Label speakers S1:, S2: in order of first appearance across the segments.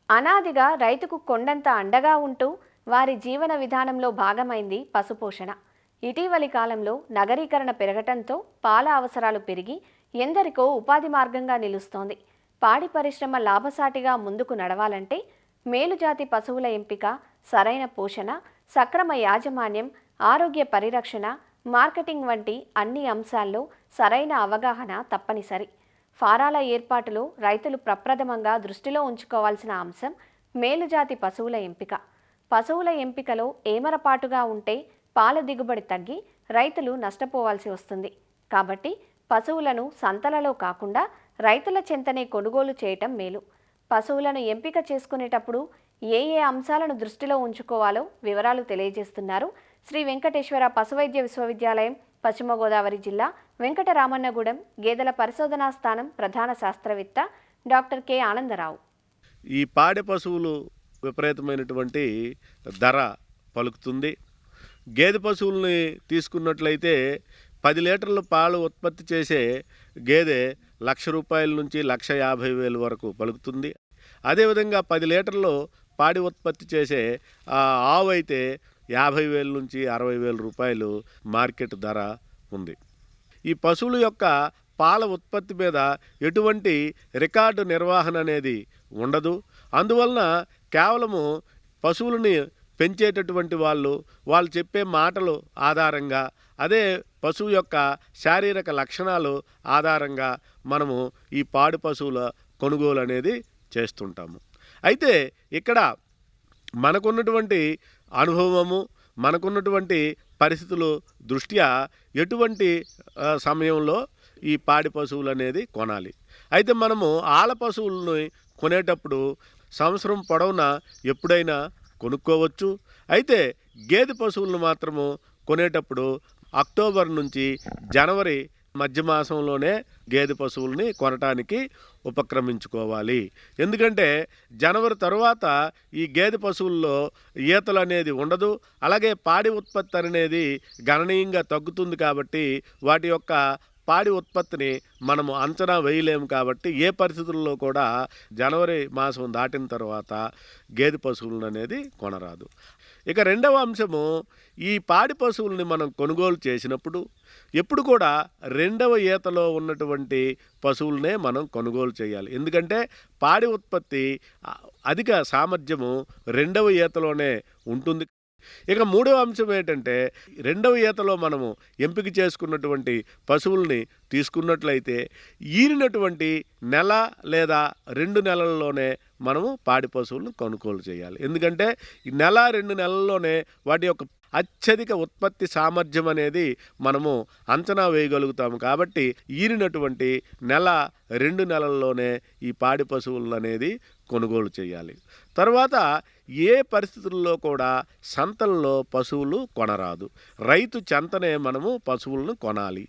S1: అనాదిగా రైతుకు కొండంత అండగా ఉంటూ వారి జీవన విధానంలో భాగమైంది పశుపోషణ. ఇటీవలి కాలంలో నగరీకరణ పెరగటంతో పాల అవసరాలు పెరిగి ఎందరికో ఉపాధి మార్గంగా నిలుస్తోంది. పాడి పరిశ్రమ లాభసాటిగా ముందుకు నడవాలంటే మేలుజాతి పశువుల ఎంపిక, సరైన పోషణ, సక్రమ యాజమాన్యం, ఆరోగ్య పరిరక్షణ, మార్కెటింగ్ వంటి అన్ని అంశాల్లో సరైన అవగాహన తప్పనిసరి. ఫారాల ఏర్పాటులో రైతులు ప్రప్రథమంగా దృష్టిలో ఉంచుకోవాల్సిన అంశం మేలుజాతి పశువుల ఎంపిక. పశువుల ఎంపికలో ఏమరపాటుగా ఉంటే పాల దిగుబడి తగ్గి రైతులు నష్టపోవాల్సి వస్తుంది. కాబట్టి పశువులను సంతలలో కాకుండా రైతుల చెంతనే కొనుగోలు చేయటం మేలు. పశువులను ఎంపిక చేసుకునేటప్పుడు ఏ ఏ అంశాలను దృష్టిలో ఉంచుకోవాలో వివరాలు తెలియజేస్తున్నారు శ్రీ వెంకటేశ్వర పశువైద్య విశ్వవిద్యాలయం, పశ్చిమ గోదావరి జిల్లా, వెంకటరామన్నగూడెం గేదెల పరిశోధనా స్థానం ప్రధాన శాస్త్రవేత్త డాక్టర్ కె ఆనందరావు.
S2: ఈ పాడి పశువులు విపరీతమైనటువంటి ధర పలుకుతుంది. గేదె పశువుల్ని తీసుకున్నట్లయితే 10 లీటర్ల పాలు ఉత్పత్తి చేసే గేదె ₹1,00,000 నుంచి ₹1,50,000 వరకు పలుకుతుంది. అదేవిధంగా 10 లీటర్లు పాడి ఉత్పత్తి చేసే ఆవు అయితే 50,000 నుంచి ₹60,000 మార్కెట్ ధర ఉంది. ఈ పశువుల యొక్క పాల ఉత్పత్తి మీద ఎటువంటి రికార్డు నిర్వహణ అనేది ఉండదు. అందువలన కేవలము పశువులని పెంచేటటువంటి వాళ్ళు చెప్పే మాటలు ఆధారంగా, అదే పశువు యొక్క శారీరక లక్షణాలు ఆధారంగా మనము ఈ పాడి పశువుల కొనుగోలు అనేది చేస్తుంటాము. అయితే ఇక్కడ మనకున్నటువంటి అనుభవము, మనకున్నటువంటి పరిస్థితులు దృష్ట్యా ఎటువంటి సమయంలో ఈ పాడి పశువులు అనేది కొనాలి. అయితే మనము ఆల పశువులను కొనేటప్పుడు సంవత్సరం పొడవునా ఎప్పుడైనా కొనుక్కోవచ్చు. అయితే గేదె పశువులను మాత్రము కొనేటప్పుడు అక్టోబర్ నుంచి జనవరి మధ్య మాసంలోనే గేదె పశువుల్ని కొనటానికి ఉపక్రమించుకోవాలి. ఎందుకంటే జనవరి తరువాత ఈ గేదె పశువుల్లో ఈతలు అనేది ఉండదు. అలాగే పాడి ఉత్పత్తి అనేది గణనీయంగా తగ్గుతుంది. కాబట్టి వాటి యొక్క పాడి ఉత్పత్తిని మనము అంచనా వేయలేము. కాబట్టి ఏ పరిస్థితుల్లో కూడా జనవరి మాసం దాటిన తర్వాత గేదె పశువులను అనేది కొనరాదు. ఇక రెండవ అంశము, ఈ పాడి పశువుల్ని మనం కొనుగోలు చేసినప్పుడు ఎప్పుడు కూడా రెండవ ఈతలో ఉన్నటువంటి పశువులనే మనం కొనుగోలు చేయాలి. ఎందుకంటే పాడి ఉత్పత్తి అధిక సామర్థ్యము రెండవ ఈతలోనే ఉంటుంది. ఇక మూడవ అంశం ఏంటంటే, రెండవ ఈతలో మనము ఎంపిక చేసుకున్నటువంటి పశువుల్ని తీసుకున్నట్లయితే ఈనినటువంటి నెల లేదా 2 నెలల్లోనే మనము పాడి పశువులను కొనుగోలు చేయాలి. ఎందుకంటే ఈ నెల 2 నెలల్లోనే వాటి యొక్క అత్యధిక ఉత్పత్తి సామర్థ్యం అనేది మనము అంచనా వేయగలుగుతాము. కాబట్టి ఈనినటువంటి నెల 2 నెలల్లోనే ఈ పాడి పశువులను అనేది కొనుగోలు చేయాలి. తర్వాత ఏ పరిస్థితుల్లో కూడా సంతల్లో పశువులు కొనరాదు. రైతు చెంతనే మనము పశువులను కొనాలి.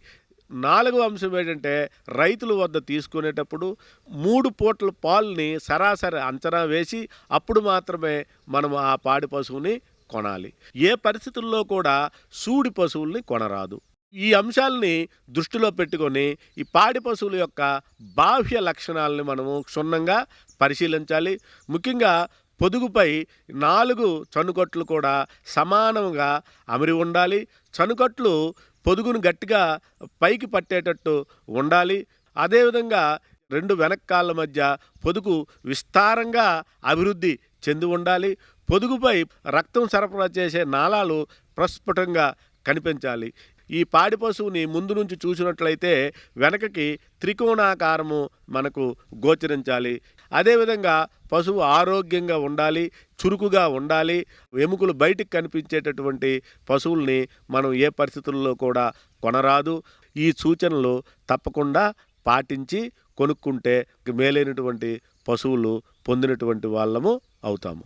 S2: 4వ అంశం ఏంటంటే, రైతుల వద్ద తీసుకునేటప్పుడు 3 పూట్ల పాలని సరాసరి అంచనా వేసి అప్పుడు మాత్రమే మనము ఆ పాడి పశువుని కొనాలి. ఏ పరిస్థితుల్లో కూడా సూడి పశువుల్ని కొనరాదు. ఈ అంశాలని దృష్టిలో పెట్టుకొని ఈ పాడి పశువుల యొక్క బాహ్య లక్షణాలని మనము క్షుణ్ణంగా పరిశీలించాలి. ముఖ్యంగా పొదుగుపై 4 చనుకట్లు కూడా సమానంగా అమరి ఉండాలి. చనుకట్లు పొదుగును గట్టిగా పైకి పట్టేటట్టు ఉండాలి. అదేవిధంగా 2 వెనక్కాళ్ళ మధ్య పొదుగు విస్తారంగా అభివృద్ధి చెంది ఉండాలి. పొదుగుపై రక్తం సరఫరా చేసే నాళాలు ప్రస్ఫుటంగా కనిపించాలి. ఈ పాడి పశువుని ముందు నుంచి చూసినట్లయితే వెనకకి త్రికోణాకారము మనకు గోచరించాలి. అదేవిధంగా పశువు ఆరోగ్యంగా ఉండాలి, చురుకుగా ఉండాలి. ఎముకలు బయటికి కనిపించేటటువంటి పశువుల్ని మనం ఏ పరిస్థితుల్లో కూడా కొనరాదు. ఈ సూచనలు తప్పకుండా పాటించి కొనుక్కుంటే మేలైనటువంటి పశువులు పొందినటువంటి వాళ్ళము అవుతాము.